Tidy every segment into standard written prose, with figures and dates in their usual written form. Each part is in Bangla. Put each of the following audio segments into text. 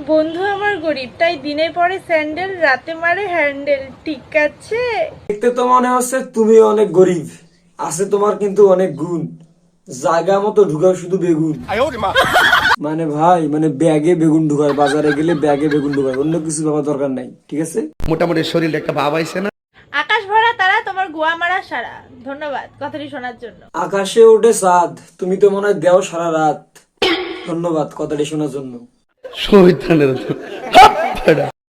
বন্ধু আমার গরিব, তাই দিনে পরে স্যান্ডেল, রাতে মারে হ্যান্ডেল। ঠিক আছে। দেখতে তো মনে হচ্ছে তুমি অনেক গরিব, আছে তোমার কিন্তু অনেক গুণ। জায়গা মতো ঢুকাও শুধু বেগুন। মানে ভাই, মানে ব্যাগে বেগুন ঢুকায়, বাজারে গেলে ব্যাগে বেগুন ঢুকায়, অন্য কিছু ভাবার দরকার নাই, ঠিক আছে? মোটামুটি শরীরে একটা ভাব আইছে না? আকাশ ভরা তারা, তোমার গোয়া মারা সারা। ধন্যবাদ কথাটি শোনার জন্য। আকাশে ওঠে চাঁদ, তুমি তো মনে হয় দেও সারা রাত। ধন্যবাদ কথাটি শোনার জন্য। শহীদানের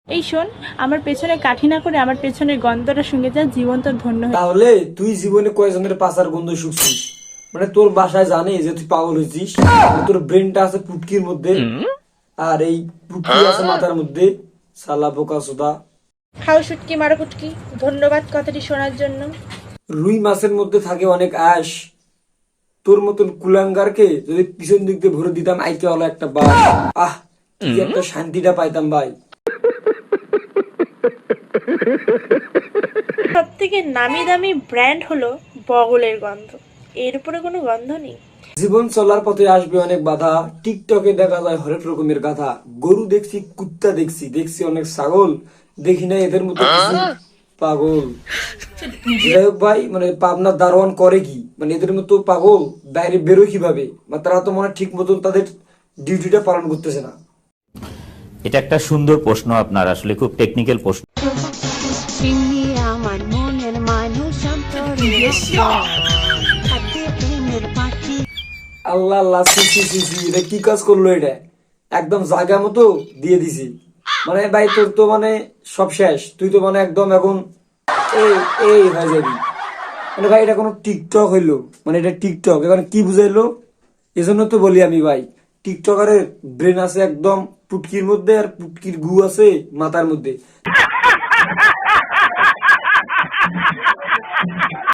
এই শোন, আমার পেছনে কাঠি না করে আমার পেছনের গন্ধটা শুনে যা, জীবন তোর ধন্য হয়ে। তাহলে তুই জীবনে কয়জনের পাচার গন্ধ শুকছিস? মানে তোর বাসায় জানে যে তুই পাগল হয়েছিস? তোর ব্রেনটা আছে পুটকির মধ্যে, আর এই পুটকি আছে মাথার মধ্যে। সালা বোকা সুদা। খাও শুটকি মারো কুটকি। ধন্যবাদ কথাটি শোনার জন্য। রুই মাছের মধ্যে থাকে অনেক আঁশ। তোর মতন কুলাঙ্গারকে যদি পিছন দিক দিয়ে ভরে দিতাম আইকে হলো একটা বাস। আহ, কি একটা শান্তিটা পাইতাম ভাই। সব থেকে নামি দামি ব্র্যান্ড হলো বগলের গন্ধ। এর উপরে কোনো গন্ধ নেই। জীবন চলার পথে আসবে অনেক বাধা। টিকটকে দেখা যায় হরেক রকমের গাধা। গরু দেখছি, কুত্তা দেখছি, দেখছি অনেক ছাগল, দেখি না এদের মতো কিছু পাগল। যাই হোক ভাই, মানে পাবনার দারোয়ান করে কি, মানে এদের মতো পাগল বাইরে বেরোয় কিভাবে? বা তারা তো মনে হয় ঠিক মতন তাদের ডিউটিটা পালন করতেছে না। এটা একটা সুন্দর প্রশ্ন, আপনার আসলে খুব টেকনিক্যাল প্রশ্ন। চিনি আমার মনের মানুষ প্রেমের পাখি। আল্লাহ আল্লাহ, সি সি সি সি, এটা কি কাজ করলো? এটা একদম জায়গা মতো দিয়ে দিছি। মানে ভাই তোর তো মানে সব শেষ, তুই তো মানে একদম এখন এই এই হয়ে যাবি। মানে ভাই এটা কোনো টিকটক হইলো? মানে এটা টিকটক এখন কি বুঝাইলো? এজন্য তো বলি আমি ভাই, টিকটকারের ব্রেন আছে একদম পুটকির মধ্যে, আর পুটকির গু আছে মাথার মধ্যে।